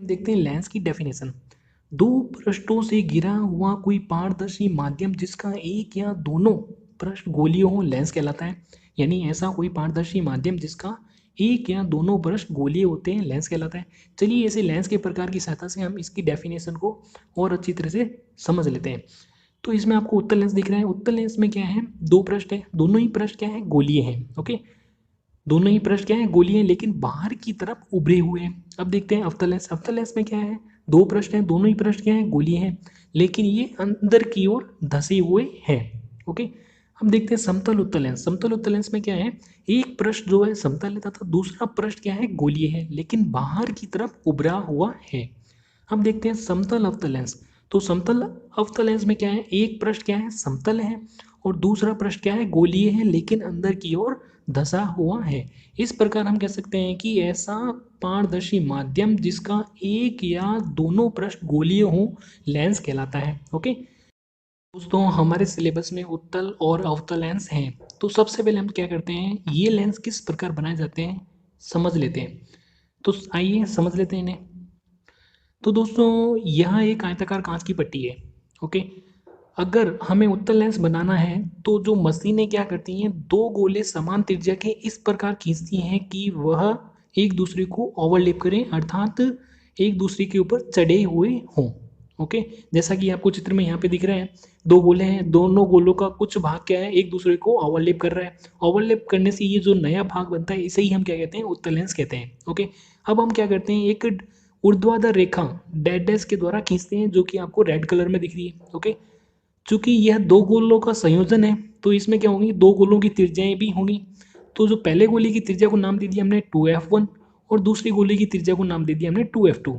देखते हैं लेंस की डेफिनेशन। दो पृष्ठों से घिरा हुआ कोई पारदर्शी माध्यम जिसका एक या दोनों पृष्ठ गोलीय हो लेंस कहलाता है। यानी ऐसा कोई पारदर्शी माध्यम जिसका एक या दोनों पृष्ठ गोलीय होते हैं लेंस कहलाता है। चलिए ऐसे लेंस के प्रकार की सहायता से हम इसकी डेफिनेशन को और अच्छी तरह से समझ लेते हैं। तो इसमें आपको उत्तल लेंस दिख रहा है। उत्तल लेंस में क्या है, दो पृष्ठ है, दोनों ही पृष्ठ क्या है, गोलीय हैं। ओके, दोनों ही पृष्ठ क्या है, गोलीय हैं, लेकिन बाहर की तरफ उभरे हुए हैं। अब देखते हैं अवतल लेंस। अवतल लेंस में क्या है, दो पृष्ठ हैं, दोनों ही पृष्ठ क्या है, गोलीय हैं, लेकिन ये अंदर की ओर धसे हुए हैं। ओके, अब देखते हैं समतल उत्तल लेंस। समतल उत्तल लेंस में क्या है, एक पृष्ठ जो है समतल है तथा दूसरा पृष्ठ क्या है, गोलीय है, लेकिन बाहर की तरफ उभरा हुआ है। अब देखते हैं समतल अवतल लेंस। तो समतल अवतल लेंस में क्या है, एक पृष्ठ क्या है, समतल है, और दूसरा पृष्ठ क्या है, गोलीय है, लेकिन अंदर की ओर धसा हुआ है। इस प्रकार हम कह सकते हैं कि ऐसा पारदर्शी माध्यम जिसका एक या दोनों पृष्ठ गोलीय हो लेंस कहलाता है। ओके दोस्तों, हमारे सिलेबस में उत्तल और अवतल लेंस हैं। तो सबसे पहले हम क्या करते हैं, ये लेंस किस प्रकार बनाए जाते हैं समझ लेते हैं। तो आइए समझ लेते हैं इन्हें। तो दोस्तों, यह एक आयताकार कांच की पट्टी है। ओके, अगर हमें उत्तल लेंस बनाना है तो जो मशीनें क्या करती हैं, दो गोले समान त्रिज्या के इस प्रकार खींचती हैं कि वह एक दूसरे को ओवरलैप करें, अर्थात एक दूसरे के ऊपर चढ़े हुए हों। ओके, जैसा कि आपको चित्र में यहाँ पे दिख रहा है, दो गोले हैं, दोनों गोलों का कुछ भाग क्या है, एक दूसरे को ओवरलैप कर रहा है। ओवरलैप करने से ये जो नया भाग बनता है इसे ही हम क्या कहते हैं, उत्तल लेंस कहते हैं। ओके, अब हम क्या करते हैं, एक ऊर्ध्वाधर रेखा डैश डैश के द्वारा खींचते हैं, जो कि आपको रेड कलर में दिख रही है। ओके, चूंकि यह दो गोलों का संयोजन है तो इसमें क्या होगी, दो गोलों की त्रिज्याएं भी होंगी। तो जो पहले गोले की त्रिज्या को नाम दे दिया हमने 2f1, और दूसरी गोले की त्रिज्या को नाम दे दिया हमने 2f2,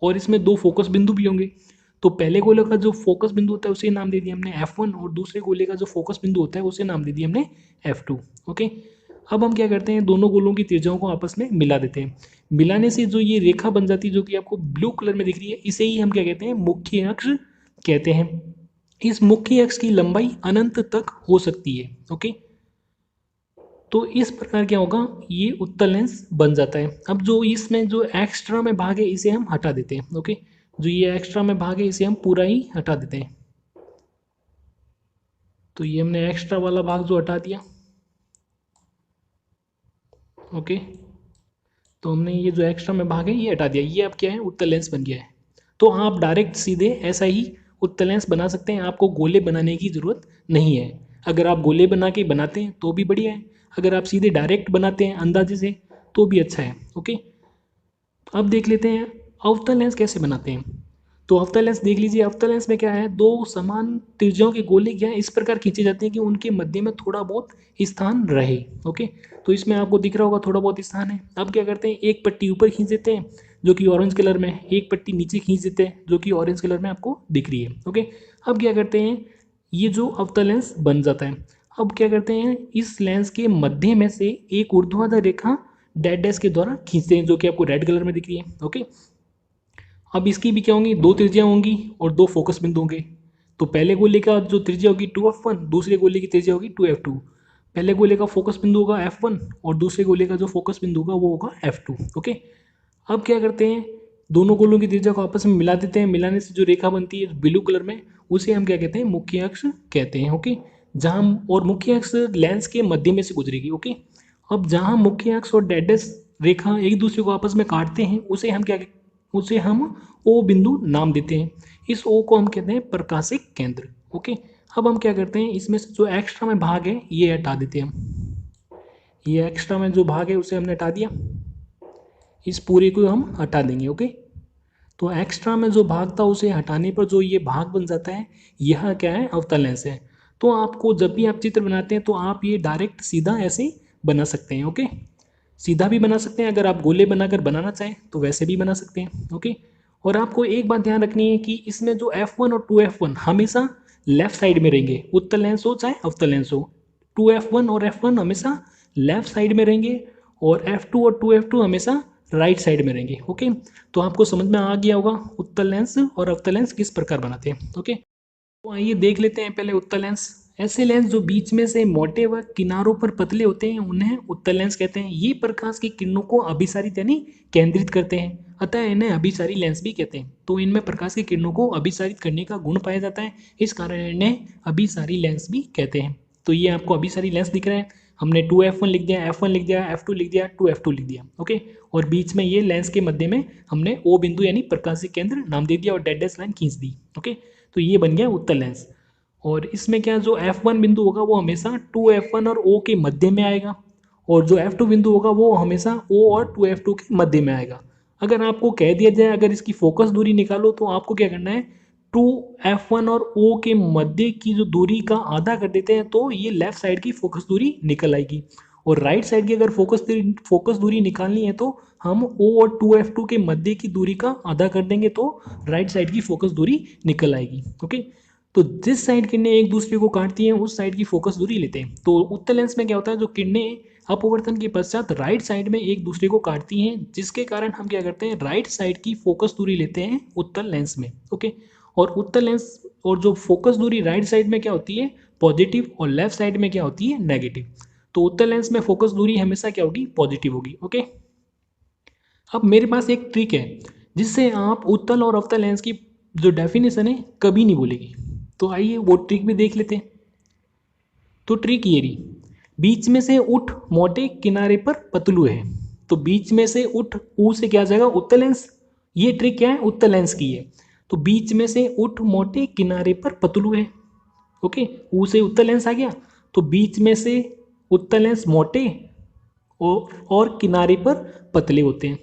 और इसमें दो फोकस बिंदु भी होंगे। तो पहले गोले का जो फोकस बिंदु होता है उसे नाम दे दिया हमने f1, और दूसरे गोले का जो फोकस बिंदु होता है उसे नाम दे दिया हमने f2। ओके, अब हम क्या करते हैं, दोनों गोलों की त्रिज्याओं को आपस में मिला देते हैं। मिलाने से जो ये रेखा बन जाती है, जो कि आपको ब्लू कलर में दिख रही है, इसे ही हम क्या कहते हैं, मुख्य अक्ष कहते हैं। इस मुख्य अक्ष की लंबाई अनंत तक हो सकती है। ओके, तो इस प्रकार क्या होगा, ये उत्तल लेंस बन जाता है। अब जो इसमें जो एक्स्ट्रा में भाग है इसे हम हटा देते हैं। ओके, जो ये एक्स्ट्रा में भाग है इसे हम पूरा ही हटा देते हैं। तो ये हमने एक्स्ट्रा वाला भाग जो हटा दिया। ओके, तो हमने ये जो एक्स्ट्रा में भाग है ये हटा दिया, ये अब क्या है, उत्तल लेंस बन गया है। तो आप डायरेक्ट सीधे ऐसा ही उत्तल लेंस बना सकते हैं, आपको गोले बनाने की ज़रूरत नहीं है। अगर आप गोले बना के बनाते हैं तो भी बढ़िया है, अगर आप सीधे डायरेक्ट बनाते हैं अंदाजे से तो भी अच्छा है। ओके, अब देख लेते हैं अवतल लेंस कैसे बनाते हैं। तो अवतल लेंस देख लीजिए। अवतल लेंस में क्या है, दो समान त्रिज्याओं के गोले क्या है, इस प्रकार खींचे जाते हैं कि उनके मध्य में थोड़ा बहुत स्थान रहे। ओके, तो इसमें आपको दिख रहा होगा थोड़ा बहुत स्थान है। अब क्या करते हैं, एक पट्टी ऊपर खींच देते हैं जो कि ऑरेंज कलर में, एक पट्टी नीचे खींच देते हैं जो कि ऑरेंज कलर में आपको दिख रही है। ओके, अब क्या करते हैं, ये जो अवतल लेंस बन जाता है। अब क्या करते हैं, इस लेंस के मध्य में से एक ऊर्ध्वाधर रेखा डैश डैश के द्वारा खींचते हैं, जो कि आपको रेड कलर में दिख रही है। ओके, अब इसकी भी क्या होंगी, दो त्रिज्या होंगी और दो फोकस बिंदु होंगे। तो पहले गोले का जो त्रिज्या होगी 2f1, दूसरे गोले की त्रिज्या होगी 2f2। पहले गोले का फोकस बिंदु होगा f1 और दूसरे गोले का जो फोकस बिंदु होगा वो होगा f2। ओके, अब क्या करते हैं, दोनों गोलों की त्रिज्या को आपस में मिला देते हैं। मिलाने से जो रेखा बनती है ब्लू कलर में, उसे हम क्या कहते हैं, मुख्य अक्ष कहते हैं। ओके, जहाँ और मुख्य अक्ष लेंस के मध्य में से गुजरेगी। ओके, अब जहाँ मुख्य अक्ष और डैश रेखा एक दूसरे को आपस में काटते हैं उसे हम ओ बिंदु नाम देते हैं। इस ओ को हम कहते हैं प्रकाशिक केंद्र। ओके, अब हम क्या करते हैं, इसमें से जो एक्स्ट्रा में भाग है ये हटा देते हैं हम। ये एक्स्ट्रा में जो भाग है उसे हमने हटा दिया, इस पूरे को हम हटा देंगे। ओके, तो एक्स्ट्रा में जो भाग था उसे हटाने पर जो ये भाग बन जाता है, यह क्या है, अवतल लेंस है। तो आपको जब भी आप चित्र बनाते हैं तो आप ये डायरेक्ट सीधा ऐसे बना सकते हैं। ओके, सीधा भी बना सकते हैं, अगर आप गोले बनाकर बनाना चाहें तो वैसे भी बना सकते हैं। ओके, और आपको एक बात ध्यान रखनी है कि इसमें जो f1 और 2f1 हमेशा लेफ्ट साइड में रहेंगे, उत्तल लेंस हो चाहे अवतल लेंस हो। 2f1 और f1 हमेशा लेफ्ट साइड में रहेंगे और f2 और 2f2 हमेशा राइट साइड में रहेंगे। ओके, तो आपको समझ में आ गया होगा उत्तल लेंस और अवतल लेंस किस प्रकार बनाते हैं। ओके, तो आइए देख लेते हैं पहले उत्तल लेंस। ऐसे लेंस जो बीच में से मोटे व किनारों पर पतले होते हैं उन्हें उत्तल लेंस कहते हैं। ये प्रकाश की किरणों को अभिसारित यानी केंद्रित करते हैं। अतः इन्हें अभिसारी लेंस भी कहते हैं। तो इनमें प्रकाश की किरणों को अभिसारित करने का गुण पाया जाता है, इस कारण इन्हें अभिसारी लेंस भी कहते हैं। तो ये आपको अभिसारी लेंस दिख रहे हैं, हमने 2f1 लिख दिया, f1 लिख दिया, f2 लिख दिया, 2f2 लिख दिया। ओके, और बीच में ये लेंस के मध्य में हमने O बिंदु यानी प्रकाशिक केंद्र नाम दे दिया और डेड डैश लाइन खींच दी। ओके, तो ये बन गया उत्तल लेंस। और इसमें क्या, जो f1 बिंदु होगा वो हमेशा 2f1 और O के मध्य में आएगा, और जो f2 बिंदु होगा वो हमेशा O और 2f2 के मध्य में आएगा। अगर आपको कह दिया जाए अगर इसकी फोकस दूरी निकालो तो आपको क्या करना है, 2f1 और O के मध्य की जो दूरी का आधा कर देते हैं तो ये लेफ्ट साइड की फोकस दूरी निकल आएगी। और राइट साइड की अगर फोकस दूरी निकालनी है तो हम O और 2f2 के मध्य की दूरी का आधा कर देंगे तो राइट साइड की फोकस दूरी निकल आएगी। ओके, तो जिस साइड किरणें एक दूसरे को काटती हैं उस साइड की फोकस दूरी लेते हैं। तो उत्तल लेंस में क्या होता है, जो किरणें अपवर्तन के पश्चात राइट साइड में एक दूसरे को काटती हैं, जिसके कारण हम क्या करते हैं, राइट साइड की फोकस दूरी लेते हैं उत्तल लेंस में। ओके, और उत्तल लेंस और जो फोकस दूरी राइट साइड में क्या होती है, पॉजिटिव, और लेफ्ट साइड में क्या होती है, नेगेटिव। तो उत्तल लेंस में फोकस दूरी हमेशा क्या होगी, पॉजिटिव होगी। ओके, अब मेरे पास एक ट्रिक है जिससे आप उत्तल और अवतल लेंस की जो डेफिनेशन है कभी नहीं भूलेगी। तो आइए वो ट्रिक भी देख लेते हैं। तो ट्रिक ये रही, बीच में से उठ मोटे किनारे पर पतलू है। तो बीच में से उठ, ऊ से क्या आ जाएगा, उत्तल लेंस। ये ट्रिक क्या है, उत्तल लेंस की है। तो बीच में से उठ मोटे किनारे पर पतलू है। ओके, ऊ से उत्तल लेंस आ गया। तो बीच में से उत्तल लेंस मोटे और किनारे पर पतले होते हैं।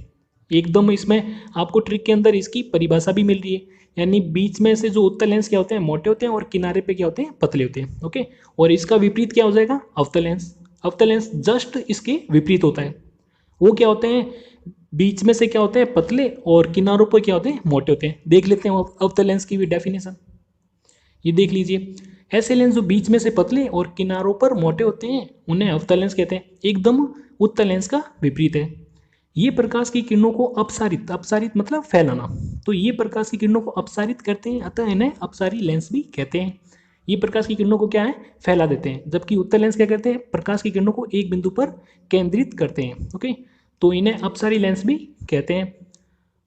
एकदम इसमें आपको ट्रिक के अंदर इसकी परिभाषा भी मिल रही है, यानी बीच में से जो उत्तल लेंस क्या होते हैं, मोटे होते हैं, और किनारे पे क्या होते हैं, पतले होते हैं। ओके, और इसका विपरीत क्या हो जाएगा, अवतल लेंस। अवतल लेंस जस्ट इसके विपरीत होता है। वो क्या होते हैं, बीच में से क्या होते हैं, पतले, और किनारों पर क्या होते हैं, मोटे होते हैं। देख लेते हैं अवतल लेंस की भी डेफिनेशन। ये देख लीजिए, ऐसे लेंस जो बीच में से पतले और किनारों पर मोटे होते हैं उन्हें अवतल लेंस कहते हैं। एकदम उत्तल लेंस का विपरीत है। ये प्रकाश की किरणों को अपसारित, अपसारित मतलब फैलाना, तो ये प्रकाश की किरणों को अपसारित करते हैं, अतः इन्हें अपसारी लेंस भी कहते हैं। ये प्रकाश की किरणों को क्या है, फैला देते हैं, जबकि उत्तल लेंस क्या करते हैं, प्रकाश की किरणों को एक बिंदु पर केंद्रित करते हैं। ओके, तो इन्हें अपसारी लेंस भी कहते हैं।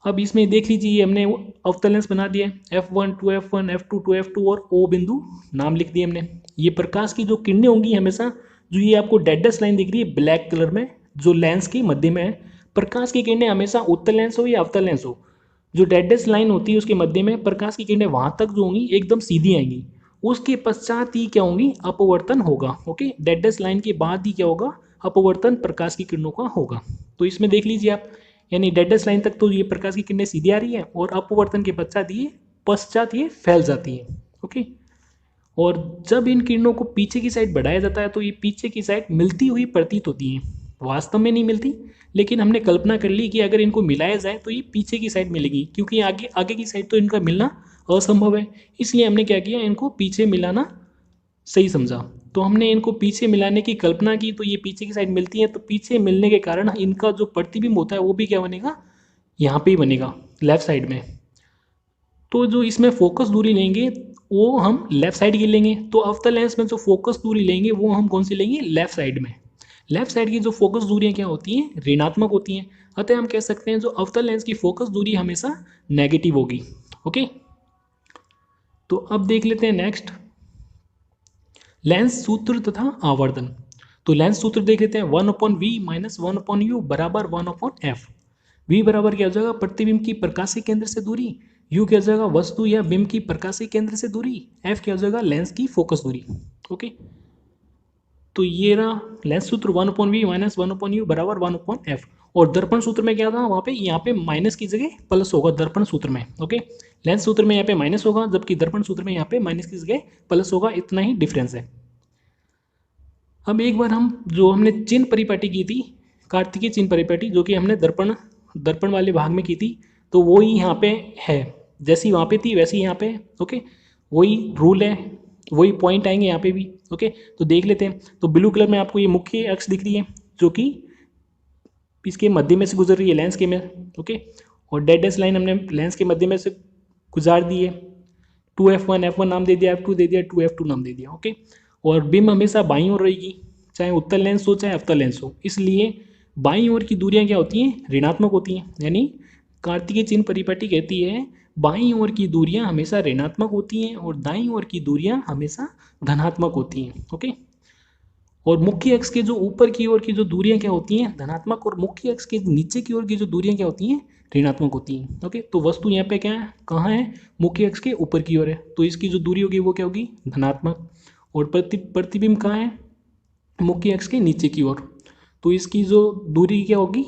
अब इसमें देख लीजिए, हमने अवतल लेंस बना दिया, f1 2f1 f2 2f2 और O बिंदु नाम लिख दिए हमने। ये प्रकाश की जो किरणें होंगी हमेशा, जो ये आपको डेडस लाइन दिख रही है ब्लैक कलर में, जो लेंस के मध्य में है, प्रकाश की किरणें हमेशा उत्तल लेंस हो या अवतल लेंस हो, जो डेडस लाइन होती है उसके मध्य में प्रकाश की किरणें वहां तक जो होंगी एकदम सीधी आएंगी। उसके पश्चात ही क्या होंगी, अपवर्तन होगा। ओके, डेडस लाइन के बाद ही क्या होगा, अपवर्तन प्रकाश की किरणों का होगा। तो इसमें देख लीजिए आप, यानी डेडस लाइन तक तो ये प्रकाश की किरणें सीधी आ रही है, और अपवर्तन के पश्चात ये फैल जाती है। ओके, और जब इन किरणों को पीछे की साइड बढ़ाया जाता है तो ये पीछे की साइड मिलती हुई प्रतीत होती हैं। वास्तव में नहीं मिलती, लेकिन हमने कल्पना कर ली कि अगर इनको मिलाया जाए तो ये पीछे की साइड मिलेगी, क्योंकि आगे आगे की साइड तो इनका मिलना असंभव है। इसलिए हमने क्या किया, इनको पीछे मिलाना सही समझा। तो हमने इनको पीछे मिलाने की कल्पना की, तो ये पीछे की साइड मिलती है, तो पीछे मिलने के कारण इनका जो प्रतिबिंब होता है वो भी क्या बनेगा, यहाँ पे ही बनेगा, लेफ्ट साइड में। तो जो इसमें फोकस दूरी लेंगे वो हम लेफ्ट साइड की लेंगे। तो अवतल लेंस में जो फोकस दूरी लेंगे वो हम कौन सी लेंगे, लेफ्ट साइड में। लेफ्ट साइड की जो फोकस दूरियां क्या होती हैं, ऋणात्मक होती हैं। अतः हम कह सकते हैं जो अवतल लेंस की फोकस दूरी हमेशा नेगेटिव होगी। ओके, तो अब देख लेते हैं नेक्स्ट, लेंस सूत्र तथा आवर्धन। तो लेंस सूत्र देख लेते हैं, 1/v माइनस 1/u बराबर 1/f। v बराबर क्या हो जाएगा, प्रतिबिंब की प्रकाशीय केंद्र से दूरी, u क्या हो जाएगा, वस्तु या बिंब की प्रकाशीय केंद्र से दूरी, f क्या हो जाएगा, लेंस की फोकस दूरी। ओके, तो ये रहा लेंस सूत्र, 1/v माइनस 1/u बराबर 1/f। और दर्पण सूत्र में क्या था, वहाँ पे यहाँ पे माइनस की जगह प्लस होगा दर्पण सूत्र में। ओके, लेंस सूत्र में यहाँ पे माइनस होगा, जबकि दर्पण सूत्र में यहाँ पे माइनस की जगह प्लस होगा, इतना ही डिफरेंस है। अब एक बार हम जो हमने चिन्ह परिपाटी की थी, कार्तिकीय चिन्ह परिपाटी, जो कि हमने दर्पण दर्पण वाले भाग में की थी, तो वो ही यहाँ पे है, जैसी वहाँ पे थी वैसी यहाँ पे। ओके, वही रूल है, वही पॉइंट आएंगे यहाँ पे भी। ओके, तो देख लेते हैं। तो ब्लू कलर में आपको ये मुख्य अक्ष दिख रही है, जो कि इसके मध्य में से गुजर रही है, लेंस के में। ओके, और डेड डैश लाइन हमने लेंस के मध्य में से गुजार दी है। 2f1 f1 नाम दे दिया, f2 दे दिया, 2f2 नाम दे दिया। ओके, और बिम हमेशा बाईं ओर रहेगी, चाहे उत्तल लेंस हो चाहे अवतल लेंस हो। इसलिए बाईं ओर की दूरियां क्या होती हैं, ऋणात्मक होती हैं, यानी कार्तिकीय चिन्ह परिपाटी कहती है बाईं ओर की दूरियां हमेशा ऋणात्मक होती हैं और दाईं ओर की दूरियां हमेशा धनात्मक होती हैं। ओके, और मुख्य अक्ष के जो ऊपर की ओर की जो दूरियां क्या होती हैं धनात्मक, और मुख्य अक्ष के नीचे की ओर की जो दूरियां क्या होती हैं ऋणात्मक होती हैं। ओके, तो वस्तु यहाँ पे क्या है, कहाँ है, मुख्य अक्ष के ऊपर की ओर है, तो इसकी जो दूरी होगी वो क्या होगी धनात्मक। और प्रतिबिंब कहाँ है, मुख्य अक्ष के नीचे की ओर, तो इसकी जो दूरी क्या होगी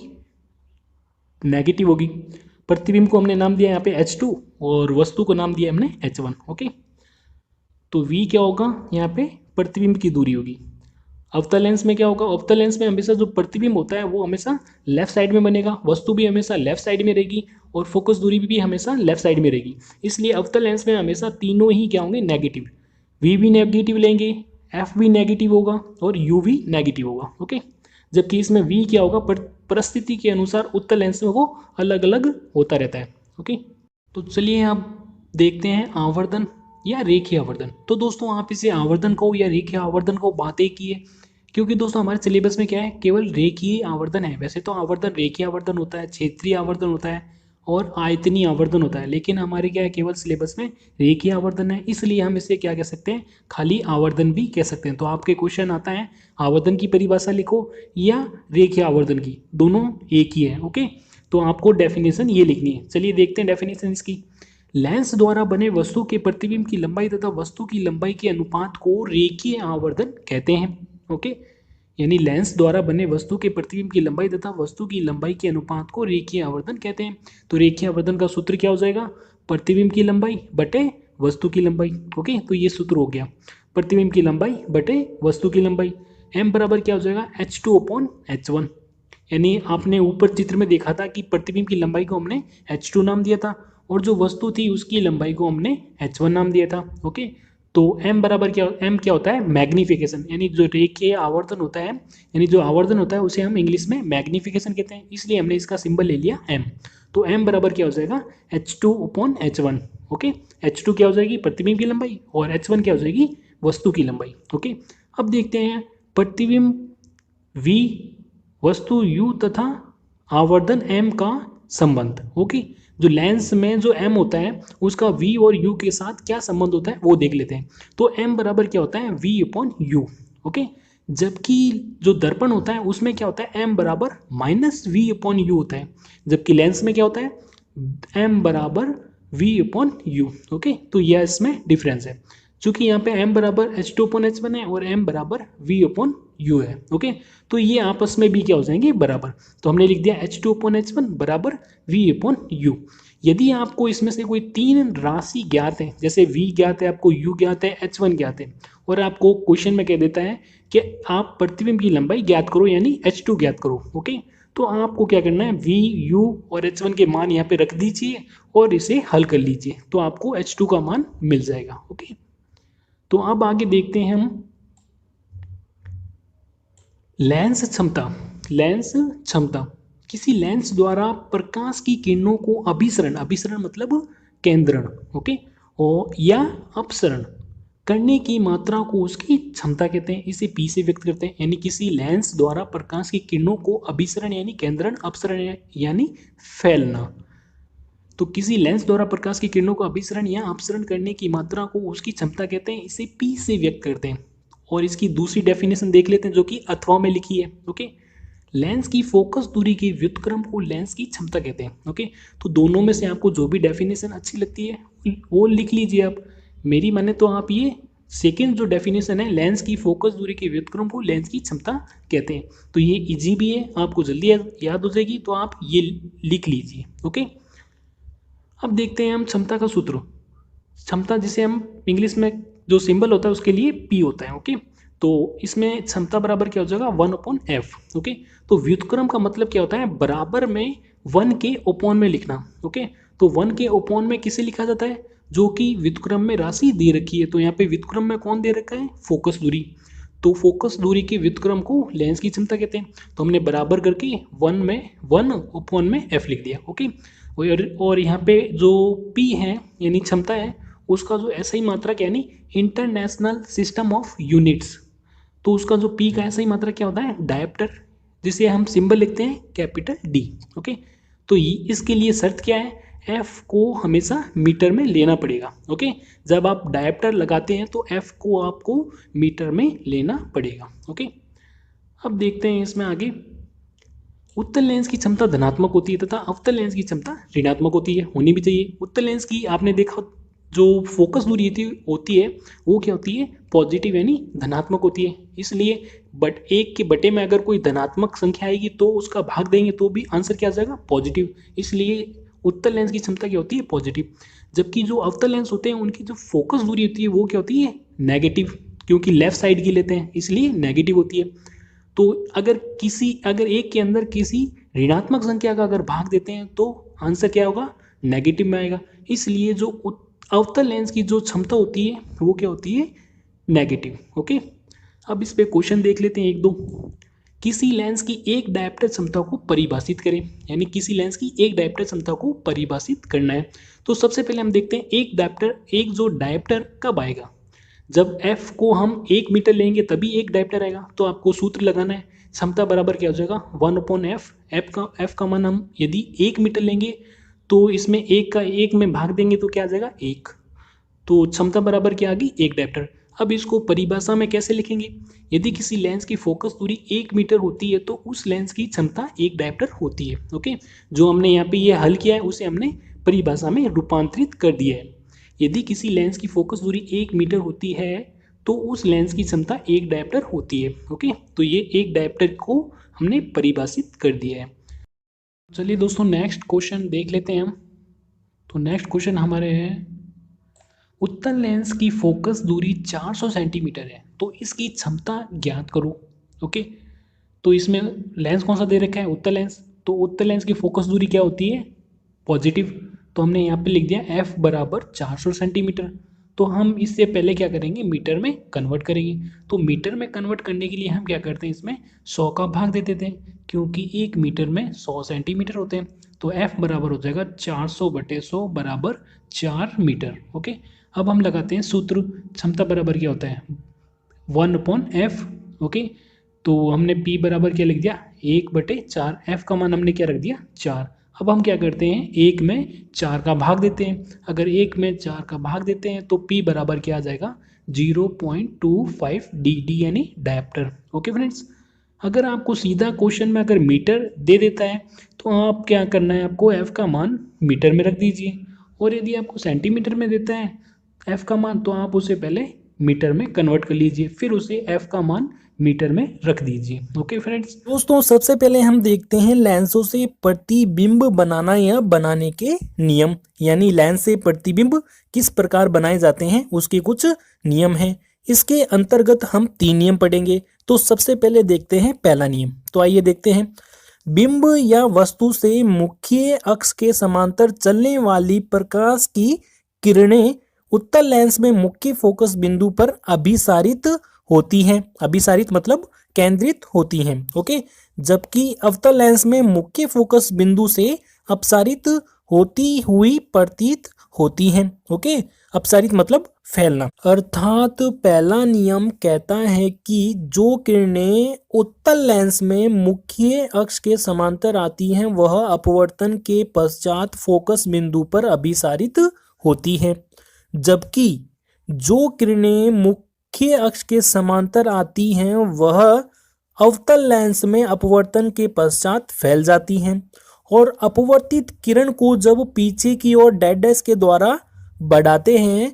नेगेटिव होगी। प्रतिबिंब को हमने नाम दिया यहाँ पे H2 और वस्तु को नाम दिया हमने H1। ओके, तो V क्या होगा यहाँ पे प्रतिबिंब की दूरी होगी। अवतल लेंस में क्या होगा, अवतल लेंस में हमेशा जो प्रतिबिंब होता है वो हमेशा लेफ्ट साइड में बनेगा, वस्तु भी हमेशा लेफ्ट साइड में रहेगी और फोकस दूरी भी हमेशा लेफ्ट साइड में रहेगी। इसलिए अवतल लेंस में हमेशा तीनों ही क्या होंगे नेगेटिव, V भी नेगेटिव लेंगे, F भी नेगेटिव होगा और U भी नेगेटिव होगा। ओके, जबकि इसमें V क्या होगा परिस्थिति के अनुसार उत्तल लेंस में वो अलग अलग होता रहता है। ओके, तो चलिए आप देखते हैं आवर्धन या रेखीय आवर्धन। तो दोस्तों आप इसे आवर्धन को या रेखीय आवर्धन को बात एक ही है, क्योंकि दोस्तों हमारे सिलेबस में क्या है केवल रेखीय आवर्धन है। वैसे तो आवर्धन रेखीय आवर्धन होता है, क्षेत्रीय आवर्धन होता है और आयतनीय आवर्धन होता है, लेकिन हमारे क्या है केवल सिलेबस में रेखीय आवर्धन है, इसलिए हम इसे क्या कह सकते हैं खाली आवर्धन भी कह सकते हैं। तो आपके क्वेश्चन आता है आवर्धन की परिभाषा लिखो या रेखीय आवर्धन की, दोनों एक ही है। ओके, तो आपको डेफिनेशन ये लिखनी है। चलिए देखते हैं डेफिनेशन इसकी। लेंस द्वारा बने वस्तु के प्रतिबिंब की लंबाई तथा वस्तु की लंबाई के अनुपात को रेखीय आवर्धन कहते हैं। ओके, यानी लेंस द्वारा बने वस्तु के प्रतिबिंब की लंबाई तथा वस्तु की लंबाई के अनुपात को रेखीय आवर्धन कहते हैं। तो रेखीय आवर्धन का सूत्र क्या हो जाएगा, प्रतिबिंब की लंबाई बटे वस्तु की लंबाई। ओके, तो ये सूत्र हो गया प्रतिबिंब की लंबाई बटे वस्तु की लंबाई। m बराबर क्या हो जाएगा H2/H1, यानी आपने ऊपर चित्र में देखा था कि प्रतिबिंब की लंबाई को हमने H2 नाम दिया था और जो वस्तु थी उसकी लंबाई को हमने H1 नाम दिया था। ओके, तो m बराबर क्या, m क्या होता है मैग्निफिकेशन, यानी जो रेखीय आवर्धन होता है, यानी जो आवर्धन होता है उसे हम इंग्लिश में मैग्निफिकेशन कहते हैं, इसलिए हमने इसका सिंबल ले लिया m। तो m बराबर क्या हो जाएगा H2/H1। ओके, H2 क्या हो जाएगी प्रतिबिंब की लंबाई और H1 क्या हो जाएगी वस्तु की लंबाई। ओके, अब देखते हैं प्रतिबिंब v, वस्तु u तथा आवर्धन m का संबंध। ओके, जो लेंस में जो m होता है उसका v और u के साथ क्या संबंध होता है वो देख लेते हैं। तो m बराबर क्या होता है v/u। ओके, जबकि जो दर्पण होता है उसमें क्या होता है m बराबर -v/u होता है, जबकि लेंस में क्या होता है m बराबर v/u। ओके, तो यह इसमें डिफरेंस है, चूंकि यहाँ पे m बराबर H2/H1 है और m बराबर v/u है। ओके, तो ये आपस में भी क्या हो जाएंगे बराबर, तो हमने लिख दिया H2/H1 बराबर v/u। यदि आपको इसमें से कोई तीन राशि ज्ञात है, जैसे v ज्ञात है आपको, u ज्ञात है, H1 ज्ञात है, और आपको क्वेश्चन में कह देता है कि आप प्रतिबिंब की लंबाई ज्ञात करो यानी H2 ज्ञात करो। ओके, तो आपको क्या करना है v, u और H1 के मान यहाँ पे रख दीजिए और इसे हल कर लीजिए, तो आपको H2 का मान मिल जाएगा। ओके, तो अब आगे देखते हैं हम लेंस क्षमता। लेंस क्षमता किसी लेंस द्वारा प्रकाश की किरणों को अभिसरण, अभिसरण मतलब केंद्रण, ओके, और या अपसरण करने की मात्रा को उसकी क्षमता कहते हैं, इसे P से व्यक्त करते हैं। यानी किसी लेंस द्वारा प्रकाश की किरणों को अभिसरण यानी केंद्रण, अपसरण यानी फैलना, तो किसी लेंस द्वारा प्रकाश की किरणों को अभिसरण या अपसरण करने की मात्रा को उसकी क्षमता कहते हैं, इसे P से व्यक्त करते हैं। और इसकी दूसरी डेफिनेशन देख लेते हैं जो कि अथवा में लिखी है। ओके, लेंस की फोकस दूरी के व्युत्क्रम को लेंस की क्षमता कहते हैं। ओके, तो दोनों में से आपको जो भी डेफिनेशन अच्छी लगती है वो लिख लीजिए आप। मेरी माने तो आप ये सेकेंड जो डेफिनेशन है लेंस की फोकस दूरी के व्युत्क्रम को लेंस की क्षमता कहते हैं, तो ये इजी भी है, आपको जल्दी याद हो जाएगी, तो आप ये लिख लीजिए। ओके, अब देखते हैं हम क्षमता का सूत्र। क्षमता जिसे हम इंग्लिश में जो सिंबल होता है उसके लिए P होता है। ओके, तो इसमें क्षमता बराबर क्या हो जाएगा 1/f। ओके, तो व्युत्क्रम का मतलब क्या होता है बराबर में 1 के अपॉन में लिखना। ओके, तो 1 के अपॉन में किसे लिखा जाता है, जो कि व्युत्क्रम में राशि दे रखी है, तो यहाँ पे व्युत्क्रम में कौन दे रखा है फोकस दूरी, तो फोकस दूरी के व्युत्क्रम को लेंस की क्षमता कहते हैं। तो हमने बराबर करके 1/f लिख दिया। ओके, और यहाँ पे जो P है यानी क्षमता है उसका जो ऐसा ही मात्रक यानी इंटरनेशनल सिस्टम ऑफ यूनिट्स, तो उसका जो P का ऐसा ही मात्रक क्या होता है डायप्टर, जिसे हम सिंबल लिखते हैं कैपिटल D। ओके, तो इसके लिए शर्त क्या है, एफ को हमेशा मीटर में लेना पड़ेगा। ओके, जब आप डायप्टर लगाते हैं तो एफ को आपको मीटर में लेना पड़ेगा। ओके, अब देखते हैं इसमें आगे। उत्तल लेंस की क्षमता धनात्मक होती है तथा अवतल लेंस की क्षमता ऋणात्मक होती है, होनी भी चाहिए। उत्तल लेंस की आपने देखा जो फोकस दूरी होती है वो क्या होती है, पॉजिटिव यानी धनात्मक होती है। इसलिए बट एक के बटे में अगर कोई धनात्मक संख्या आएगी तो उसका भाग देंगे तो भी आंसर क्या आ जाएगा, पॉजिटिव। इसलिए उत्तल लेंस की क्षमता क्या होती है, पॉजिटिव। जबकि जो अवतल लेंस होते हैं उनकी जो फोकस दूरी होती है वो क्या होती है, नेगेटिव, क्योंकि लेफ्ट साइड की लेते हैं इसलिए नेगेटिव होती है। तो अगर एक के अंदर किसी ऋणात्मक संख्या का अगर भाग देते हैं तो आंसर क्या होगा, नेगेटिव में आएगा। इसलिए जो अवतल लेंस की जो क्षमता होती है वो क्या होती है, नेगेटिव। ओके, अब इस पे क्वेश्चन देख लेते हैं एक दो। किसी लेंस की एक डायप्टर क्षमता को परिभाषित करें, यानी किसी लेंस की एक डायप्टर क्षमता को परिभाषित करना है। तो सबसे पहले हम देखते हैं एक जो डायप्टर कब आएगा, जब f को हम 1 मीटर लेंगे तभी एक डायप्टर आएगा। तो आपको सूत्र लगाना है, क्षमता बराबर क्या हो जाएगा, 1/f। f का मान हम यदि 1 मीटर लेंगे तो इसमें एक का एक में भाग देंगे तो क्या आ जाएगा, 1। तो क्षमता बराबर क्या आ गई, एक डायप्टर। अब इसको परिभाषा में कैसे लिखेंगे, यदि किसी लेंस की फोकस दूरी 1 मीटर होती है तो उस लेंस की क्षमता एक डायप्टर होती है। ओके, जो हमने यहाँ पे ये हल किया है उसे हमने परिभाषा में रूपांतरित कर दिया है। यदि किसी लेंस की फोकस दूरी 1 मीटर होती है तो उस लेंस की क्षमता एक डायप्टर होती है। ओके, तो ये एक डायप्टर को हमने परिभाषित कर दिया है। चलिए दोस्तों नेक्स्ट क्वेश्चन देख लेते हैं हम। तो नेक्स्ट क्वेश्चन हमारे है, उत्तल लेंस की फोकस दूरी 400 सेंटीमीटर है तो इसकी क्षमता ज्ञात करो। ओके, तो इसमें लेंस कौन सा दे रखा है, उत्तल लेंस। तो उत्तल लेंस की फोकस दूरी क्या होती है, पॉजिटिव। तो हमने यहाँ पे लिख दिया f बराबर 400 सेंटीमीटर। तो हम इससे पहले क्या करेंगे, मीटर में कन्वर्ट करेंगे। तो मीटर में कन्वर्ट करने के लिए हम क्या करते हैं, इसमें 100 का भाग दे देते हैं, क्योंकि 1 मीटर में 100 सेंटीमीटर होते हैं। तो f बराबर हो जाएगा 400/100 बराबर 4 मीटर। ओके, अब हम लगाते हैं सूत्र, क्षमता बराबर क्या होता है, 1/f। ओके, तो हमने p बराबर क्या लिख दिया, 1/4। f का मान हमने क्या रख दिया, 4। अब हम क्या करते हैं, 1 में 4 का भाग देते हैं। अगर 1 में 4 का भाग देते हैं तो p बराबर क्या आ जाएगा, 0.25 डी यानी डायप्टर। ओके फ्रेंड्स, अगर आपको सीधा क्वेश्चन में अगर मीटर दे देता है तो आप क्या करना है, आपको f का मान मीटर में रख दीजिए। और यदि आपको सेंटीमीटर में देता है f का मान तो आप उसे पहले मीटर में कन्वर्ट कर लीजिए, फिर उसे f का मान मीटर में रख दीजिए। ओके फ्रेंड्स, दोस्तों सबसे पहले हम देखते हैं लेंसों से प्रतिबिंब बनाना या बनाने के नियम, यानी लेंस से प्रतिबिंब किस प्रकार बनाए जाते हैं उसके कुछ नियम हैं। इसके अंतर्गत हम 3 नियम पढ़ेंगे। तो सबसे पहले देखते हैं पहला नियम। तो आइए देखते हैं, बिंब या वस्तु से मुख्य अक्ष के समांतर चलने वाली प्रकाश की किरणें उत्तल लेंस में मुख्य फोकस बिंदु पर अभिसारित होती हैं। अभिसारित मतलब केंद्रित होती हैं। ओके, जबकि अवतल लेंस में मुख्य फोकस बिंदु से अपसारित होती हुई प्रतीत होती हैं। ओके, अपसारित मतलब फैलना। अर्थात पहला नियम कहता है कि जो किरणें उत्तल लेंस में मुख्य अक्ष के समांतर आती हैं वह अपवर्तन के पश्चात फोकस बिंदु पर अभिसारित होती हैं, जबकि जो किरणें मुख्य अक्ष के समांतर आती हैं वह अवतल लेंस में अपवर्तन के पश्चात फैल जाती हैं। और अपवर्तित किरण को जब पीछे की ओर डैश डैश के द्वारा बढ़ाते हैं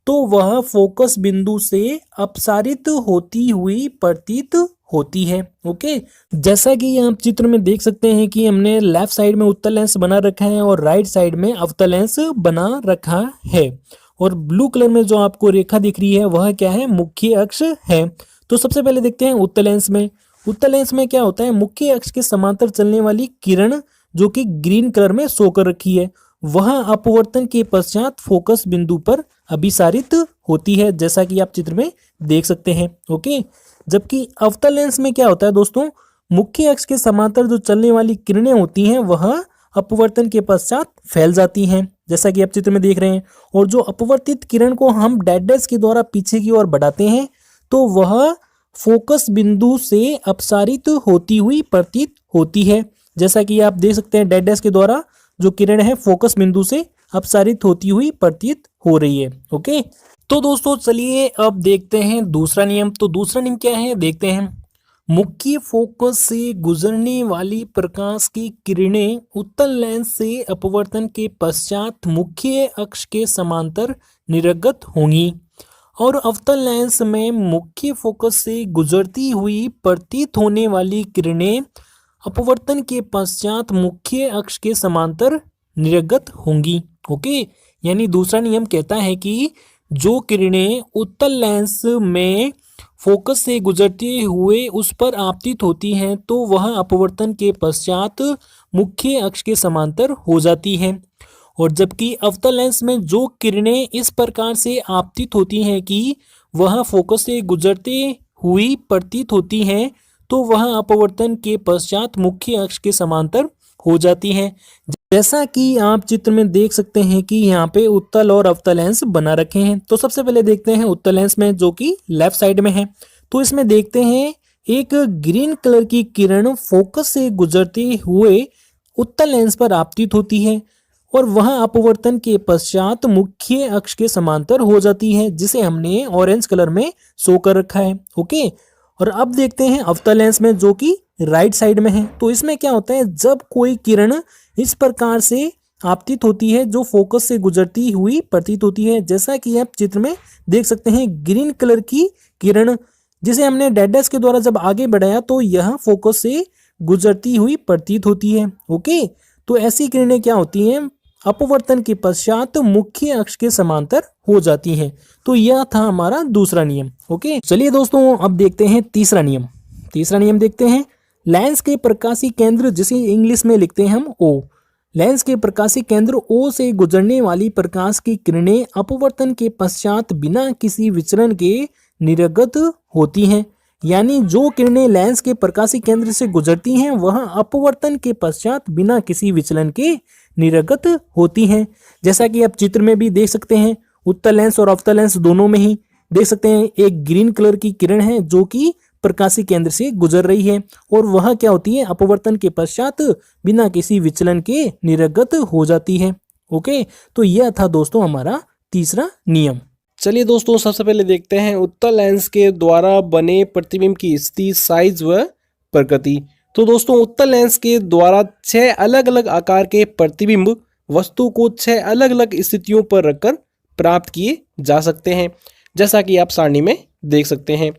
तो वह फोकस बिंदु से अपसारित होती हुई प्रतीत होती है। ओके, जैसा कि आप चित्र में देख सकते हैं कि हमने लेफ्ट साइड में उत्तल लेंस बना रखा है और राइट साइड में अवतल लेंस बना रखा है। और ब्लू कलर में जो आपको रेखा दिख रही है वह क्या है, मुख्य अक्ष है। तो सबसे पहले देखते हैं उत्तल लेंस में। उत्तल लेंस में क्या होता है, मुख्य अक्ष के समांतर चलने वाली किरण जो कि ग्रीन कलर में शो कर रखी है वह अपवर्तन के पश्चात फोकस बिंदु पर अभिसारित होती है, जैसा कि आप चित्र में देख सकते हैं। ओके, जबकि अवतल लेंस में क्या होता है दोस्तों, मुख्य अक्ष के समांतर जो चलने वाली किरणें होती हैं वह अपवर्तन के पश्चात फैल जाती हैं, जैसा कि आप चित्र में देख रहे हैं। और जो अपवर्तित किरण को हम डैश डैश के द्वारा पीछे की ओर बढ़ाते हैं तो वह फोकस बिंदु से अपसारित होती हुई प्रतीत होती है, जैसा कि आप देख सकते हैं डैश डैश के द्वारा जो किरण है फोकस बिंदु से अपसारित होती हुई प्रतीत हो रही है। ओके, तो दोस्तों चलिए अब देखते हैं दूसरा नियम। तो दूसरा नियम क्या है देखते हैं। मुख्य फोकस से गुजरने वाली प्रकाश की किरणें उत्तल लेंस से अपवर्तन के पश्चात मुख्य अक्ष के समांतर निर्गत होंगी और अवतल लेंस में मुख्य फोकस से गुजरती हुई प्रतीत होने वाली किरणें अपवर्तन के पश्चात मुख्य अक्ष के समांतर निर्गत होंगी। ओके, यानी दूसरा नियम कहता है कि जो किरणें उत्तल लेंस में फोकस से गुजरते हुए उस पर आपतित होती हैं तो वह अपवर्तन के पश्चात मुख्य अक्ष के समांतर हो जाती हैं, और जबकि अवतल लेंस में जो किरणें इस प्रकार से आपतित होती हैं कि वह फोकस से गुजरते हुई प्रतीत होती हैं तो वह अपवर्तन के पश्चात मुख्य अक्ष के समांतर हो जाती हैं। जैसा कि आप चित्र में देख सकते हैं कि यहाँ पे उत्तल और अवतल लेंस बना रखे हैं। तो सबसे पहले देखते हैं उत्तल लेंस में जो कि लेफ्ट साइड में है। तो इसमें देखते हैं एक ग्रीन कलर की किरण फोकस से गुजरते हुए उत्तल लेंस पर आपतित होती है और वह अपवर्तन के पश्चात मुख्य अक्ष के समांतर हो जाती है, जिसे हमने ऑरेंज कलर में शो कर रखा है। ओके, और अब देखते हैं अवतल लेंस में जो कि राइट साइड में है। तो इसमें क्या होता है, जब कोई किरण इस प्रकार से आपतित होती है जो फोकस से गुजरती हुई प्रतीत होती है, जैसा कि आप चित्र में देख सकते हैं ग्रीन कलर की किरण जिसे हमने डैश डैश के द्वारा जब आगे बढ़ाया तो यह फोकस से गुजरती हुई प्रतीत होती है। ओके, तो ऐसी किरणें क्या होती हैं, अपवर्तन के पश्चात मुख्य अक्ष के समांतर हो जाती हैं। तो यह था हमारा दूसरा नियम। ओके, चलिए दोस्तों अब देखते हैं तीसरा नियम। तीसरा नियम देखते हैं। लेंस के प्रकाशी केंद्र, जिसे इंग्लिश में लिखते हैं हम ओ, लेंस के प्रकाशी केंद्र ओ से गुजरने वाली प्रकाश की किरणें अपवर्तन के पश्चात बिना किसी विचलन के निर्गत होती हैं। यानी जो किरणें लेंस के प्रकाशी केंद्र से गुजरती हैं वह अपवर्तन के पश्चात बिना किसी विचलन के निर्गत होती हैं। जैसा कि आप चित्र में भी देख सकते हैं, उत्तल लेंस और अवतल लेंस दोनों में ही देख सकते हैं एक ग्रीन कलर की किरण है जो कि प्रकाशी केंद्र से गुजर रही है और वह क्या होती है, अपवर्तन के पश्चात बिना किसी विचलन के निर्गत हो जाती है। ओके, तो यह था दोस्तों हमारा तीसरा नियम। चलिए दोस्तों सबसे पहले देखते हैं उत्तल लेंस के द्वारा बने प्रतिबिंब की स्थिति, साइज व प्रकृति। तो दोस्तों उत्तल लेंस के द्वारा 6 अलग अलग आकार के प्रतिबिंब वस्तु को 6 अलग अलग स्थितियों पर रखकर प्राप्त किए जा सकते हैं, जैसा कि आप सारणी में देख सकते हैं।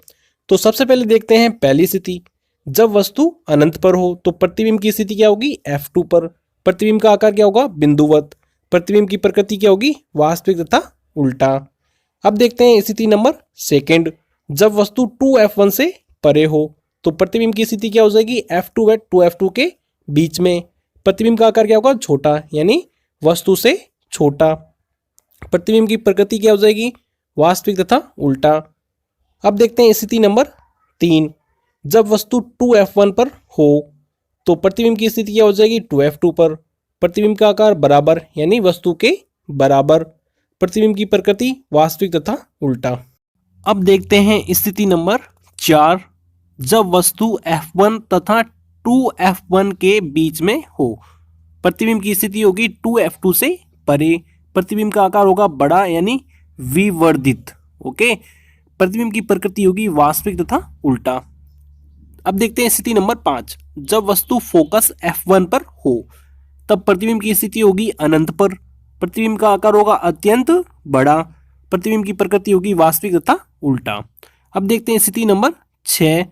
तो सबसे पहले देखते हैं पहली स्थिति, जब वस्तु अनंत पर हो तो प्रतिबिंब की स्थिति क्या होगी, F2 पर। प्रतिबिंब का आकार क्या होगा, बिंदुवत। प्रतिबिंब की प्रकृति क्या होगी, वास्तविक तथा उल्टा। अब देखते हैं स्थिति नंबर सेकंड, जब वस्तु 2F1 से परे हो तो प्रतिबिंब की स्थिति क्या हो जाएगी, F2 व 2F2 के बीच में। प्रतिबिंब का आकार क्या होगा, छोटा, यानी वस्तु से छोटा। प्रतिबिंब की प्रकृति क्या हो जाएगी, वास्तविक तथा उल्टा। अब देखते हैं स्थिति नंबर 3, जब वस्तु 2F1 पर हो तो प्रतिबिंब की स्थिति क्या हो जाएगी, 2F2 पर। प्रतिबिंब का आकार बराबर, यानी वस्तु के बराबर। प्रतिबिंब की प्रकृति वास्तविक तथा उल्टा। अब देखते हैं स्थिति नंबर 4, जब वस्तु F1 तथा 2F1 के बीच में हो। प्रतिबिंब की स्थिति होगी 2F2 से परे। प्रतिबिंब का आकार होगा बड़ा, यानी विवर्धित। ओके, प्रतिबिंब की प्रकृति होगी वास्तविक तथा उल्टा। अब देखते हैं स्थिति नंबर 5, जब वस्तु फोकस F1 पर हो तब प्रतिबिंब की स्थिति होगी अनंत पर। प्रतिबिंब का आकार होगा अत्यंत बड़ा। प्रतिबिंब की प्रकृति होगी वास्तविक तथा उल्टा। अब देखते हैं स्थिति नंबर 6,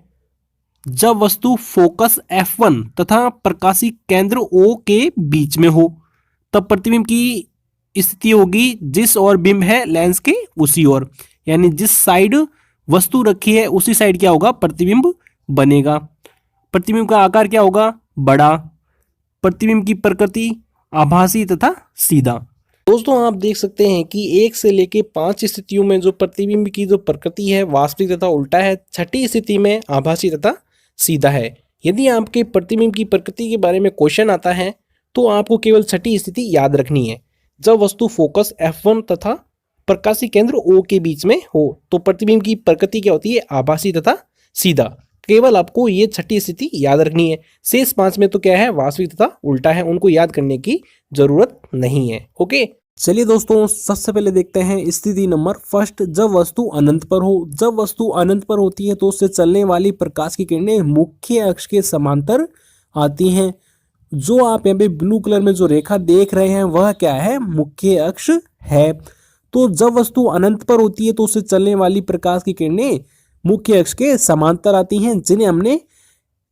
जब वस्तु फोकस F1 तथा प्रकाशी केंद्र O के बीच में हो तब प्रतिबिंब की स्थिति होगी जिस ओर बिंब है लेंस के उसी ओर, यानी जिस साइड वस्तु रखी है उसी साइड क्या होगा, प्रतिबिंब बनेगा। प्रतिबिंब का आकार क्या होगा, बड़ा। प्रतिबिंब की प्रकृति आभासी तथा सीधा। दोस्तों आप देख सकते हैं कि 1 से लेके 5 स्थितियों में जो प्रतिबिंब की जो प्रकृति है वास्तविक तथा उल्टा है, छठी स्थिति में आभासी तथा सीधा है। यदि आपके प्रतिबिंब की प्रकृति के बारे में क्वेश्चन आता है तो आपको केवल छठी स्थिति याद रखनी है, जब वस्तु फोकस F1 तथा प्रकाशी केंद्र O के बीच में हो तो प्रतिबिंब की प्रकृति क्या होती है, आभासी तथा सीधा। केवल आपको ये छठी स्थिति याद रखनी है। शेष 5 में तो क्या है, वास्तविक तथा उल्टा है, उनको याद करने की जरूरत नहीं है। ओके, चलिए दोस्तों सबसे पहले देखते हैं स्थिति नंबर फर्स्ट। जब वस्तु अनंत पर हो। जब वस्तु अनंत पर होती है तो उससे चलने वाली प्रकाश की किरणें मुख्य अक्ष के समांतर आती हैं। जो आप यहाँ पे ब्लू कलर में जो रेखा देख रहे हैं वह क्या है, मुख्य अक्ष है। तो जब वस्तु अनंत पर होती है तो उससे चलने वाली प्रकाश की किरणें मुख्य अक्ष के समांतर आती हैं, जिन्हें हमने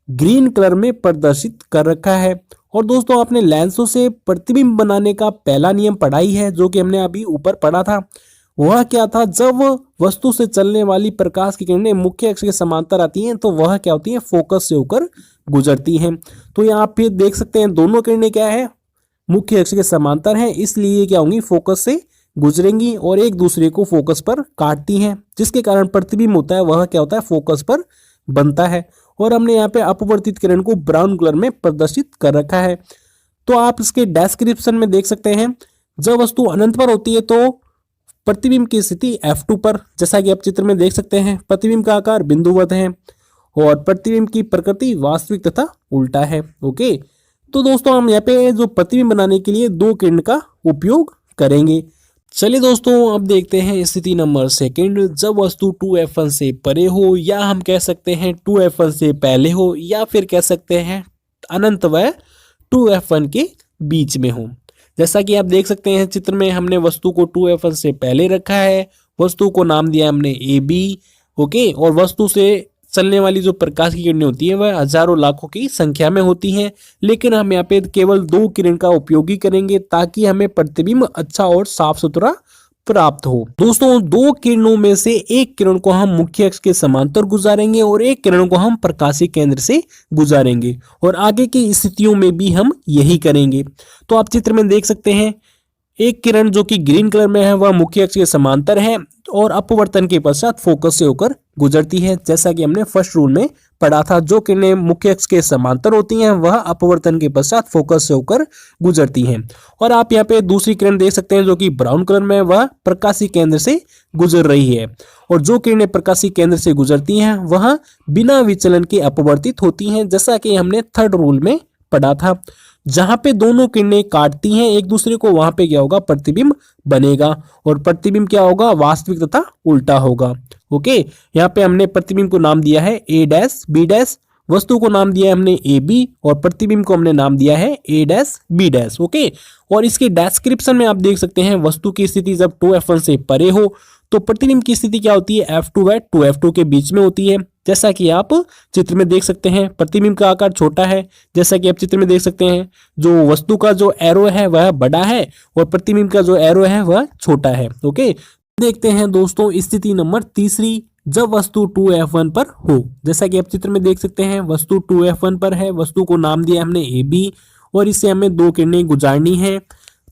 ग्रीन कलर में प्रदर्शित कर रखा है। और दोस्तों आपने लेंसों से प्रतिबिंब बनाने का पहला नियम पढ़ा ही है, जो कि हमने अभी ऊपर पढ़ा था। वह क्या था, जब वस्तु से चलने वाली प्रकाश की किरणें मुख्य अक्ष के समांतर आती हैं तो वह क्या होती है, फोकस से होकर गुजरती हैं। तो यहाँ पे देख सकते हैं दोनों किरणें क्या है, मुख्य अक्ष के समांतर हैं, इसलिए क्या होंगी, फोकस से गुजरेंगी और एक दूसरे को फोकस पर काटती हैं, जिसके कारण प्रतिबिंब होता है वह क्या होता है, फोकस पर बनता है। और हमने यहाँ पे अपवर्तित किरण को ब्राउन कलर में प्रदर्शित कर रखा है। तो आप इसके डिस्क्रिप्शन में देख सकते हैं, जब वस्तु अनंत पर होती है तो प्रतिबिंब की स्थिति F2 पर, जैसा कि आप चित्र में देख सकते हैं, प्रतिबिंब का आकार बिंदुवत है और प्रतिबिंब की प्रकृति वास्तविक तथा उल्टा है। ओके, तो दोस्तों हम यहाँ पे जो प्रतिबिंब बनाने के लिए दो किरण का उपयोग करेंगे। चलिए दोस्तों अब देखते हैं स्थिति नंबर सेकंड। जब वस्तु 2F1 से परे हो, या हम कह सकते हैं 2F1 से पहले हो, या फिर कह सकते हैं अनंत व 2F1 के बीच में हो। जैसा कि आप देख सकते हैं चित्र में, हमने वस्तु को 2F1 से पहले रखा है, वस्तु को नाम दिया हमने AB। ओके, और वस्तु से चलने वाली जो प्रकाश की किरणें होती है वह हजारों लाखों की संख्या में होती हैं, लेकिन हम यहाँ पे केवल दो किरण का उपयोग ही करेंगे ताकि हमें प्रतिबिंब अच्छा और साफ सुथरा प्राप्त हो। दोस्तों दो किरणों में से एक किरण को हम मुख्य अक्ष के समांतर गुजारेंगे और एक किरण को हम प्रकाशीय केंद्र से गुजारेंगे, और आगे की स्थितियों में भी हम यही करेंगे। तो आप चित्र में देख सकते हैं, एक किरण जो कि ग्रीन कलर में है वह मुख्य अक्ष के समांतर है और अपवर्तन के पश्चात फोकस से होकर गुजरती है, जैसा कि हमने फर्स्ट रूल में पढ़ा था। जो किरणें मुख्य अक्ष के समांतर होती हैं वह अपवर्तन के पश्चात फोकस से होकर गुजरती हैं। और आप यहाँ पे दूसरी किरण देख सकते हैं जो कि ब्राउन कलर में, वह प्रकाशीय केंद्र से गुजर रही है। और जो किरणें प्रकाशीय केंद्र से गुजरती हैं वह बिना विचलन के अपवर्तित होती हैं, जैसा कि हमने थर्ड रूल में पढ़ा था। जहां पे दोनों किरणें काटती हैं एक दूसरे को, वहां पे क्या होगा, प्रतिबिंब बनेगा, और प्रतिबिंब क्या होगा, वास्तविक तथा उल्टा होगा। ओके, यहाँ पे हमने प्रतिबिंब को नाम दिया है A डैश B डैश, वस्तु को नाम दिया है हमने AB, और प्रतिबिंब को हमने नाम दिया है A dash B dash. Okay, और इसके डिस्क्रिप्शन में आप देख सकते हैं, वस्तु की स्थिति जब 2F1 से परे हो तो प्रतिबिंब की स्थिति क्या होती है, F2 व 2F2 के बीच में होती है। जैसा कि आप चित्र में देख सकते हैं, प्रतिबिंब का आकार छोटा है, जैसा कि आप चित्र में देख सकते हैं, जो वस्तु का जो एरो है वह बड़ा है और प्रतिबिंब का जो एरो है वह छोटा है। ओके, देखते हैं दोस्तों स्थिति नंबर तीसरी। जब वस्तु 2F1 पर हो, जैसा कि आप चित्र में देख सकते हैं, वस्तु 2F1 पर है, वस्तु को नाम दिया हमने AB, और इससे हमें दो किरणें गुजारनी है।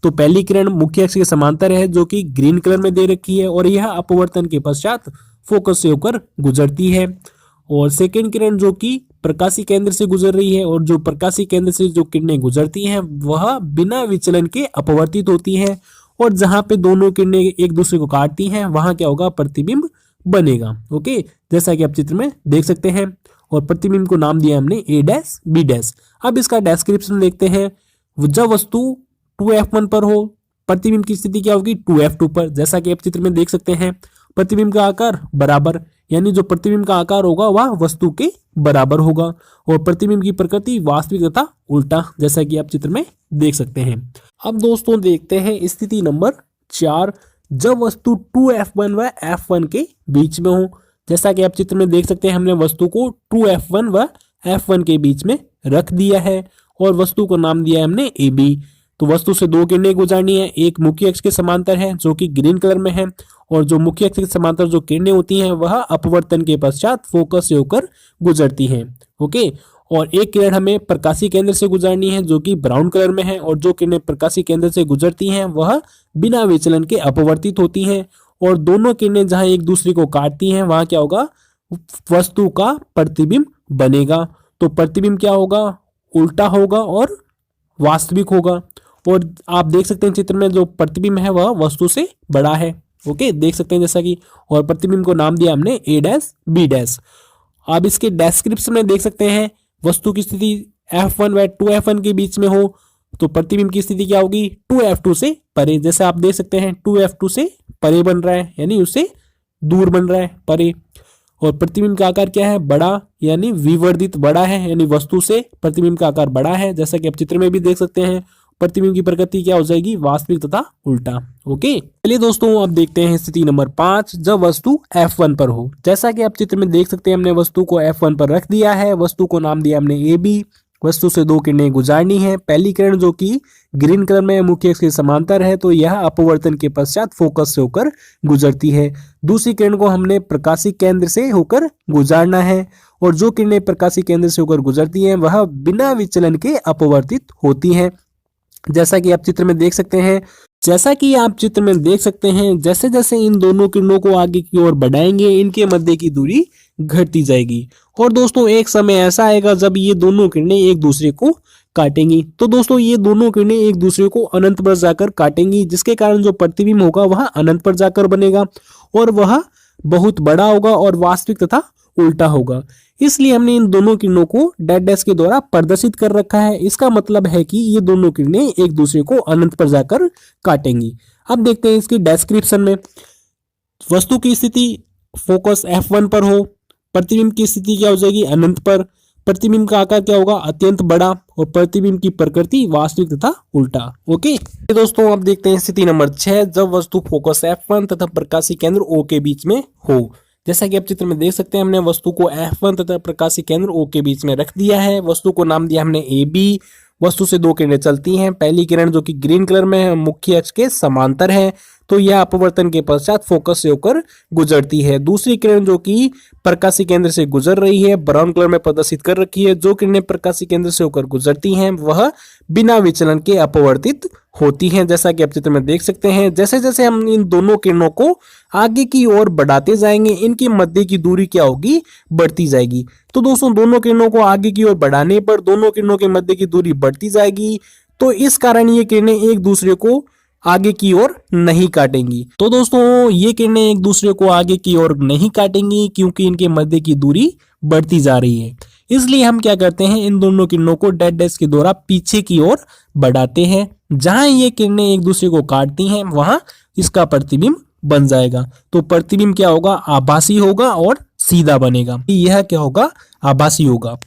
तो पहली किरण मुख्य अक्ष के समांतर है जो कि ग्रीन कलर में दे रखी है, और यह अपवर्तन के पश्चात फोकस से होकर गुजरती है। और सेकेंड किरण जो कि प्रकाशीय केंद्र से गुजर रही है, और जो प्रकाशीय केंद्र से जो किरणें गुजरती हैं वह बिना विचलन के अपवर्तित होती हैं, और जहां पे दोनों किरणें एक दूसरे को काटती हैं वहां क्या होगा, प्रतिबिंब बनेगा। ओके, जैसा कि आप चित्र में देख सकते हैं, और प्रतिबिंब को नाम दिया हमने A डैश B डैश। अब इसका डिस्क्रिप्शन देखते हैं। जब वस्तु 2F1 पर हो, प्रतिबिंब की स्थिति क्या होगी, 2F2 पर, जैसा कि आप चित्र में देख सकते हैं। प्रतिबिंब का आकार बराबर, यानी जो प्रतिबिंब का आकार होगा वह वस्तु के बराबर होगा, और प्रतिबिंब की प्रकृति वास्तविक तथा उल्टा, जैसा कि आप चित्र में देख सकते हैं। अब दोस्तों देखते हैं स्थिति नंबर 4। जब वस्तु 2F1 व F1 के बीच में हो, जैसा कि आप चित्र में देख सकते हैं, हमने वस्तु को 2F1 व F1 के बीच में रख दिया है, और वस्तु को नाम दिया है हमने AB। तो वस्तु से दो किरणें गुजारनी है, एक मुख्य अक्ष के समांतर है जो कि ग्रीन कलर में है, और जो मुख्य अक्ष के समांतर जो किरणें होती हैं वह अपवर्तन के पश्चात फोकस से होकर गुजरती हैं। ओके, और एक किरण हमें प्रकाशीय केंद्र से गुजारनी है जो कि ब्राउन कलर में है, और जो किरणें प्रकाशीय केंद्र से गुजरती हैं वह बिना विचलन के अपवर्तित होती हैं, और दोनों किरणें जहां एक दूसरे को काटती हैं वहां क्या होगा, वस्तु का प्रतिबिंब बनेगा। तो प्रतिबिंब क्या होगा, उल्टा होगा और वास्तविक होगा, और आप देख सकते हैं चित्र में जो प्रतिबिंब है वह वस्तु से बड़ा है। ओके, देख सकते हैं जैसा कि, और प्रतिबिंब को नाम दिया हमने A डैश B डैश। आप इसके डिस्क्रिप्शन में देख सकते हैं वस्तु की स्थिति F1 व 2F1 के बीच में हो तो प्रतिबिंब की स्थिति क्या होगी 2F2 से परे। जैसे आप देख सकते हैं 2F2 से परे बन रहा है यानी उससे दूर बन रहा है परे। और प्रतिबिंब का आकार क्या है बड़ा यानी विवर्धित बड़ा है यानी वस्तु से प्रतिबिंब का आकार बड़ा है। जैसा कि आप चित्र में भी देख सकते हैं प्रतिबिंब की प्रकृति क्या हो जाएगी वास्तविक तथा उल्टा। ओके चलिए दोस्तों अब देखते हैं स्थिति नंबर 5 जब वस्तु F1 पर हो। जैसा कि आप चित्र में देख सकते हैं हमने वस्तु को F1 पर रख दिया है। वस्तु को नाम दिया हमने AB। वस्तु से दो किरणें गुजारनी है। पहली किरण जो कि ग्रीन कलर में मुख्य अक्ष के समांतर है तो यह अपवर्तन के पश्चात फोकस से होकर गुजरती है। दूसरी किरण को हमने प्रकाशी केंद्र से होकर गुजारना है और जो किरणें प्रकाशी केंद्र से होकर गुजरती हैं वह बिना विचलन के अपवर्तित होती हैं। जैसा कि आप चित्र में देख सकते हैं जैसे जैसे इन दोनों किरणों को आगे की ओर बढ़ाएंगे इनके मध्य की दूरी घटती जाएगी। और दोस्तों एक समय ऐसा आएगा जब ये दोनों किरणें एक दूसरे को काटेंगी। तो दोस्तों ये दोनों किरणें एक दूसरे को अनंत पर जाकर काटेंगी जिसके कारण जो प्रतिबिंब होगा वह अनंत पर जाकर बनेगा और वह बहुत बड़ा होगा और वास्तविक तथा उल्टा होगा। इसलिए हमने इन दोनों किरणों को डैश डैश के द्वारा प्रदर्शित कर रखा है। इसका मतलब है कि ये दोनों किरणें एक दूसरे को अनंत पर जाकर काटेंगी। अब देखते हैं इसकी डिस्क्रिप्शन में। वस्तु की स्थिति फोकस F1 पर हो, प्रतिबिंब की स्थिति क्या हो जाएगी अनंत पर, प्रतिबिंब का आकार क्या होगा अत्यंत बड़ा और प्रतिबिंब की प्रकृति वास्तविक तथा उल्टा। ओके दोस्तों अब देखते हैं स्थिति नंबर 6 जब वस्तु फोकस F1 तथा प्रकाशी केंद्र O के बीच में हो। जैसा कि आप चित्र में देख सकते हैं हमने वस्तु को F1 तथा प्रकाशी केंद्र O के बीच में रख दिया है। वस्तु को नाम दिया हमने AB। वस्तु से दो किरणें चलती हैं। पहली किरण जो कि ग्रीन कलर में है मुख्य अक्ष के समांतर है तो यह अपवर्तन के पश्चात फोकस से होकर गुजरती है। दूसरी किरण जो कि प्रकाशी केंद्र से गुजर रही है ब्राउन कलर में प्रदर्शित कर रखी है। जो किरणें प्रकाशी केंद्र से होकर गुजरती हैं वह बिना विचलन के अपवर्तित होती हैं। जैसा कि आप चित्र में देख सकते हैं जैसे जैसे हम इन दोनों किरणों को आगे की ओर बढ़ाते जाएंगे इनकी मध्य की दूरी क्या होगी बढ़ती जाएगी। तो दोस्तों दोनों किरणों को आगे की ओर बढ़ाने पर दोनों किरणों के मध्य की दूरी बढ़ती जाएगी तो इस कारण ये किरणें एक दूसरे को आगे की ओर नहीं काटेंगी। तो दोस्तों ये किरणें एक दूसरे को आगे की ओर नहीं काटेंगी क्योंकि इनके मध्य की दूरी बढ़ती जा रही है। इसलिए हम क्या करते हैं इन दोनों किरणों को डैश डैश के द्वारा पीछे की ओर बढ़ाते हैं। जहां ये किरणें एक दूसरे को काटती हैं वहां इसका प्रतिबिंब बन जाएगा। तो प्रतिबिंब क्या होगा आभासी होगा और सीधा बनेगा। यह क्या होगा आभासी होगा।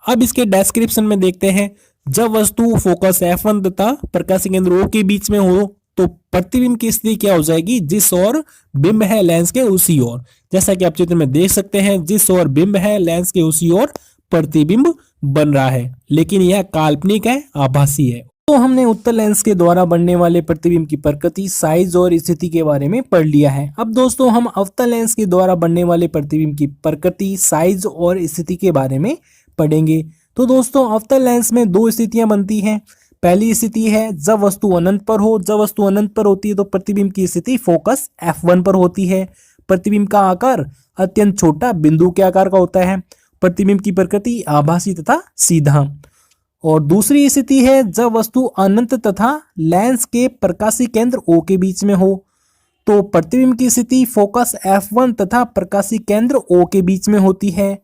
अब इसके डिस्क्रिप्शन में देखते हैं जब वस्तु फोकस F1 तथा प्रकाशी केंद्र O के बीच में हो तो प्रतिबिंब की स्थिति क्या हो जाएगी जिस ओर बिंब है लेंस के उसी ओर। जैसा कि आप चित्र में देख सकते हैं जिस ओर बिंब है लेंस के उसी ओर प्रतिबिंब बन रहा है लेकिन यह काल्पनिक है आभासी है। तो हमने उत्तल लेंस के द्वारा बनने वाले प्रतिबिंब की प्रकृति साइज और स्थिति के बारे में पढ़ लिया है। अब दोस्तों हम अवतल लेंस के द्वारा बनने वाले प्रतिबिंब की प्रकृति साइज और स्थिति के बारे में पढ़ेंगे। तो दोस्तों अवतल लेंस में दो स्थितियां बनती हैं। पहली स्थिति है जब वस्तु अनंत पर हो। जब वस्तु अनंत पर होती है तो प्रतिबिंब की स्थिति फोकस F1 पर होती है। प्रतिबिंब का आकार अत्यंत छोटा बिंदु के आकार का होता है। प्रतिबिंब की प्रकृति आभासी तथा सीधा। और दूसरी स्थिति है जब वस्तु अनंत तथा लेंस के प्रकाशी केंद्र O के बीच में हो तो प्रतिबिंब की स्थिति फोकस F1 तथा प्रकाशी केंद्र O के बीच में होती है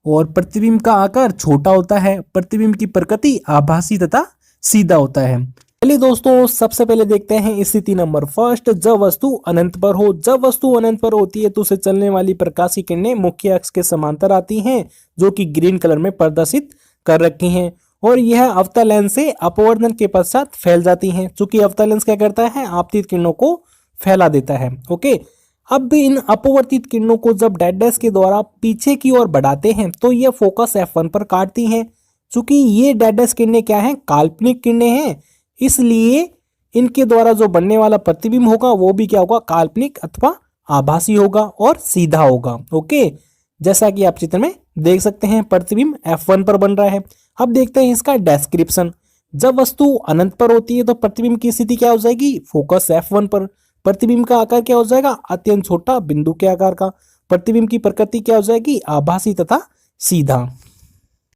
और प्रतिबिंब का आकार छोटा होता है। प्रतिबिंब की प्रकृति आभासी तथा सीधा होता है। चलिए दोस्तों सबसे पहले देखते हैं स्थिति नंबर फर्स्ट जब वस्तु अनंत पर हो। जब वस्तु अनंत पर होती है तो उसे चलने वाली प्रकाशी किरणें मुख्य अक्ष के समांतर आती हैं जो कि ग्रीन कलर में प्रदर्शित कर रखी हैं और यह अवतल लेंस से अपवर्तन के पश्चात फैल जाती हैं। चूंकि अवतल लेंस क्या करता है आपतित किरणों को फैला देता है। ओके अब इन अपवर्तित किरणों को जब डैश डैश के द्वारा पीछे की ओर बढ़ाते हैं तो यह फोकस F1 पर काटती हैं। चूंकि ये डैश डैश किरणें क्या हैं काल्पनिक किरणें हैं इसलिए इनके द्वारा जो बनने वाला प्रतिबिंब होगा वो भी क्या होगा काल्पनिक अथवा आभासी होगा और सीधा होगा। ओके जैसा कि आप चित्र में देख सकते हैं प्रतिबिंब F1 पर बन रहा है। अब देखते हैं इसका डिस्क्रिप्शन। जब वस्तु अनंत पर होती है तो प्रतिबिंब की स्थिति क्या हो जाएगी फोकस F1 पर। प्रतिबिंब का आकार क्या हो जाएगा अत्यंत छोटा बिंदु के आकार का। प्रतिबिंब की प्रकृति क्या हो जाएगी आभासी तथा सीधा।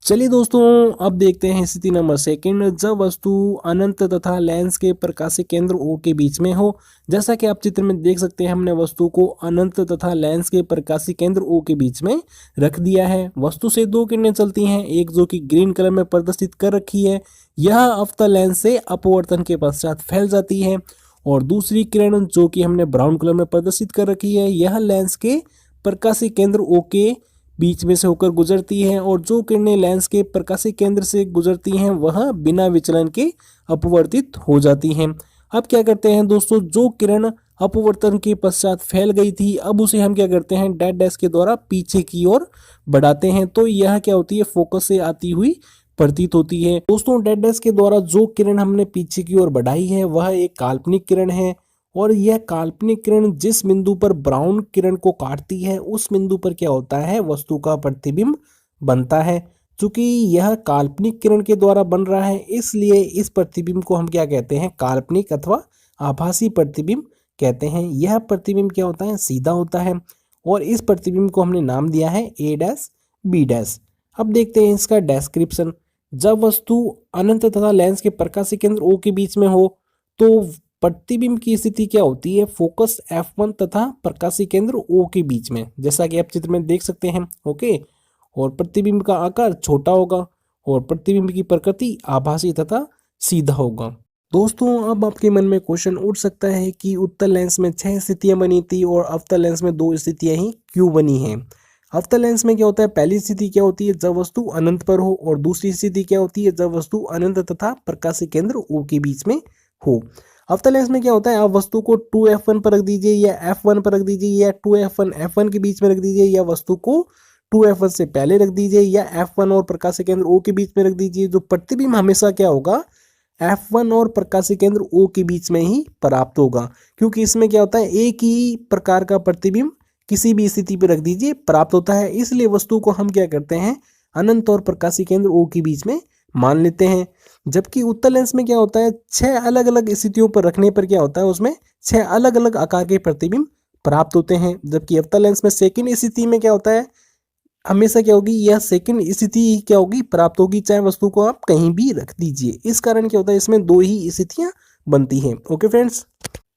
चलिए दोस्तों, अब देखते हैं स्थिति नंबर सेकंड। जब वस्तु अनंत तथा लेंस के प्रकाशीय केंद्र O के बीच में हो। जैसा कि आप चित्र में देख सकते हैं, हमने वस्तु को अनंत तथा लेंस के प्रकाशीय केंद्र O के बीच में रख दिया है। वस्तु से दो किरणें चलती हैं, एक जो कि ग्रीन कलर में प्रदर्शित कर रखी है, यह अवतल लेंस से अपवर्तन के पश्चात फैल जाती है, और दूसरी किरण जो कि हमने ब्राउन कलर में प्रदर्शित कर रखी है, यह लेंस के प्रकाशीय केंद्र O के बीच में से होकर गुजरती है, और जो किरणें लेंस के प्रकाशीय केंद्र से गुजरती हैं वह बिना विचलन के अपवर्तित हो जाती हैं। अब क्या करते हैं दोस्तों, जो किरण अपवर्तन के पश्चात फैल गई थी, अब उसे हम क्या करते हैं, डैश डैश के द्वारा पीछे की ओर बढ़ाते हैं। तो यह क्या होती है, फोकस से आती हुई प्रतीत होती है। दोस्तों, डैश डैश के द्वारा जो किरण हमने पीछे की ओर बढ़ाई है वह एक काल्पनिक किरण है, और यह काल्पनिक किरण जिस बिंदु पर ब्राउन किरण को काटती है उस बिंदु पर क्या होता है, वस्तु का प्रतिबिंब बनता है। चूंकि यह काल्पनिक किरण के द्वारा बन रहा है, इसलिए इस प्रतिबिंब को हम क्या कहते हैं, काल्पनिक अथवा आभासी प्रतिबिंब कहते हैं। यह प्रतिबिंब क्या होता है, सीधा होता है, और इस प्रतिबिंब को हमने नाम दिया है A डैश B डैश। अब देखते हैं इसका डिस्क्रिप्शन। जब वस्तु अनंत तथा लेंस के प्रकाशीय केंद्र O के बीच में हो तो प्रतिबिंब की स्थिति क्या होती है, फोकस F1 तथा प्रकाशीय केंद्र O के बीच में, जैसा कि आप चित्र में देख सकते हैं। ओके, और प्रतिबिंब का आकार छोटा होगा, और प्रतिबिंब की प्रकृति आभासी तथा सीधा होगा। दोस्तों, अब आपके मन में क्वेश्चन उठ सकता है कि उत्तल लेंस में 6 स्थितियां बनी थी और अवतल लेंस में 2 स्थितियां ही क्यों बनी हैं। अवतल लेंस में क्या होता है, पहली स्थिति क्या होती है, जब वस्तु अनंत पर हो, और दूसरी स्थिति क्या होती है, जब वस्तु अनंत तथा प्रकाशीय केंद्र O के बीच में हो। अवतल लेंस में क्या होता है, आप वस्तु को 2f1 पर रख दीजिए या f1 पर रख दीजिए, या 2f1 f1 के बीच में रख दीजिए, या वस्तु को 2f1 से पहले रख दीजिए, या f1 और प्रकाशीय केंद्र O के बीच में रख दीजिए। जो प्रतिबिंब हमेशा क्या होगा, f1 और प्रकाशीय केंद्र O के बीच में ही प्राप्त होगा, क्योंकि इसमें क्या होता है, एक ही प्रकार का प्रतिबिंब किसी भी स्थिति पर रख दीजिए प्राप्त होता है। इसलिए वस्तु को हम क्या करते हैं, अनंत और प्रकाशीय केंद्र O के बीच में मान लेते हैं। जबकि उत्तल लेंस में क्या होता है, 6 अलग अलग स्थितियों पर रखने पर क्या होता है, उसमें 6 अलग अलग आकार के प्रतिबिंब प्राप्त होते हैं। जबकि अवतल लेंस में सेकंड स्थिति में क्या होता है, हमेशा क्या होगी, यह सेकंड स्थिति क्या होगी, प्राप्त होगी, चाहे वस्तु को आप कहीं भी रख दीजिए। इस कारण क्या होता है, इसमें 2 ही स्थितियां बनती हैं। ओके फ्रेंड्स,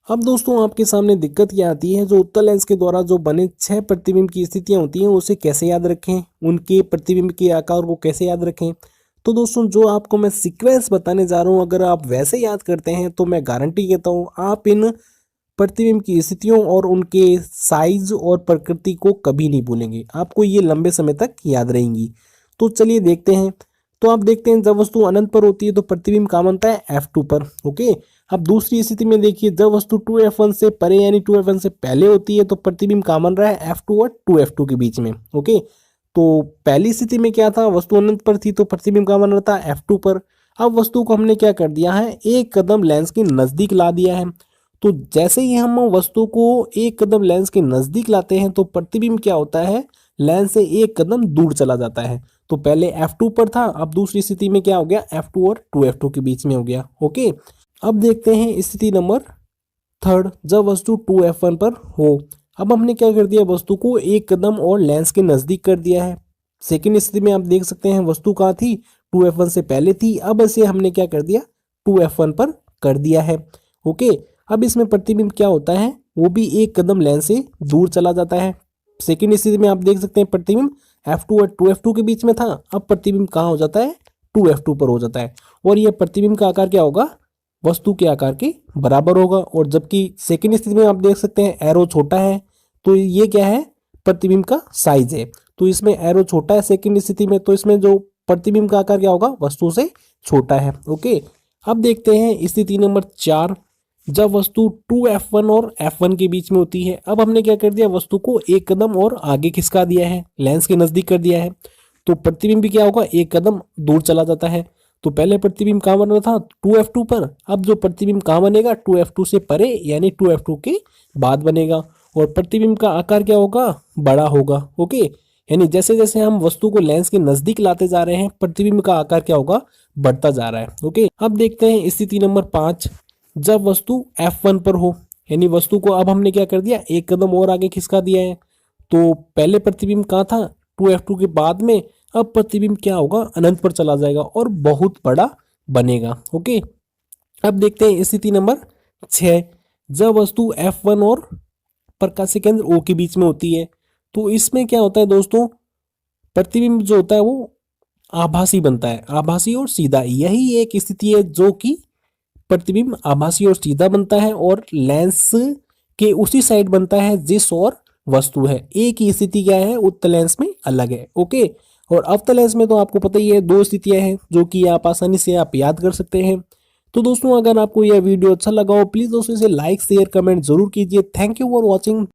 अब दोस्तों आपके सामने दिक्कत क्या आती है, जो उत्तल लेंस के द्वारा जो बने 6 प्रतिबिंब की स्थितियां होती हैं उसे कैसे याद रखें, उनके प्रतिबिंब के आकार को कैसे याद रखें। तो दोस्तों, जो आपको मैं सीक्वेंस बताने जा रहा हूँ, अगर आप वैसे याद करते हैं तो मैं गारंटी कहता हूँ आप इन प्रतिबिंब की स्थितियों और उनके साइज और प्रकृति को कभी नहीं भूलेंगे, आपको ये लंबे समय तक याद रहेंगी। तो चलिए देखते हैं। तो आप देखते हैं, जब वस्तु अनंत पर होती है तो प्रतिबिंब कहाँ बनता है, F2 पर। ओके, अब दूसरी स्थिति में देखिए, जब वस्तु 2f1 से परे यानी 2f1 से पहले होती है तो प्रतिबिंब कहाँ बन रहा है, F2 और 2f2 के बीच में। ओके, तो पहली स्थिति में क्या था, वस्तु अनंत पर थी तो प्रतिबिंब कहाँ बन रहा था, F2 पर। अब वस्तु को हमने क्या कर दिया है, एक कदम लेंस के नजदीक ला दिया है। तो जैसे ही हम वस्तु को एक कदम लेंस के नजदीक लाते हैं तो प्रतिबिंब क्या होता है, लेंस से एक कदम दूर चला जाता है। तो पहले F2 पर था, अब दूसरी स्थिति में क्या हो गया, F2 और 2f2 के बीच में हो गया। ओके, अब देखते हैं स्थिति नंबर थर्ड, जब वस्तु 2f1 पर हो। अब हमने क्या कर दिया, वस्तु को एक कदम और लेंस के नजदीक कर दिया है। सेकेंड स्थिति में आप देख सकते हैं, वस्तु कहाँ थी, 2f1 से पहले थी, अब इसे हमने क्या कर दिया, 2f1 पर कर दिया है। ओके, अब इसमें प्रतिबिंब क्या होता है, वो भी एक कदम लेंस से दूर चला जाता है। सेकेंड स्थिति में आप देख सकते हैं प्रतिबिंब F2 और 2f2 के बीच में था, अब प्रतिबिंब कहाँ हो जाता है, 2f2 पर हो जाता है, और यह प्रतिबिंब का आकार क्या होगा, वस्तु के आकार के बराबर होगा। और जबकि सेकेंड स्थिति में आप देख सकते हैं एरो छोटा है, तो ये क्या है, प्रतिबिंब का साइज है। तो इसमें एरो छोटा है सेकेंड स्थिति में, तो इसमें जो प्रतिबिंब का आकार क्या होगा, वस्तु से छोटा है। ओके, अब देखते हैं स्थिति नंबर 4, जब वस्तु 2f1 और f1 के बीच में होती है। अब हमने क्या कर दिया, वस्तु को एक कदम और आगे खिसका दिया है, लेंस के नजदीक कर दिया है, तो प्रतिबिंब भी क्या होगा, एक कदम दूर चला जाता है। तो पहले प्रतिबिंब कहाँ बन रहा था, 2f2 पर, अब जो प्रतिबिंब कहाँ बनेगा, 2f2 से परे यानी 2f2 के बाद बनेगा, और प्रतिबिंब का आकार क्या होगा, बड़ा होगा। ओके, यानी जैसे जैसे हम वस्तु को लेंस के नजदीक लाते जा रहे हैं प्रतिबिंब का आकार क्या होगा, बढ़ता जा रहा है। ओके, अब देखते हैं स्थिति नंबर 5, जब वस्तु F1 पर हो, यानी वस्तु को अब हमने क्या कर दिया, एक कदम और आगे खिसका दिया है। तो पहले प्रतिबिंब कहाँ था, 2f2 के बाद में, अब प्रतिबिंब क्या होगा, अनंत पर चला जाएगा और बहुत बड़ा बनेगा। ओके, अब देखते हैं स्थिति नंबर 6। जब वस्तु F1 और प्रकाशीय केंद्र O के बीच में होती है तो इसमें क्या होता है दोस्तों, प्रतिबिंब जो होता है वो आभासी बनता है, आभासी और सीधा। यही एक स्थिति है जो कि प्रतिबिंब आभासी और सीधा बनता है और लेंस के उसी साइड बनता है जिस और वस्तु है। एक ही स्थिति क्या है, उत्तल लेंस में अलग है। ओके, और अवतल लेंस में तो आपको पता ही है 2 स्थितियां हैं जो कि आप आसानी से आप याद कर सकते हैं। तो दोस्तों अगर आपको यह वीडियो अच्छा लगा हो प्लीज दोस्तों इसे लाइक शेयर कमेंट जरूर कीजिए। Thank you for watching.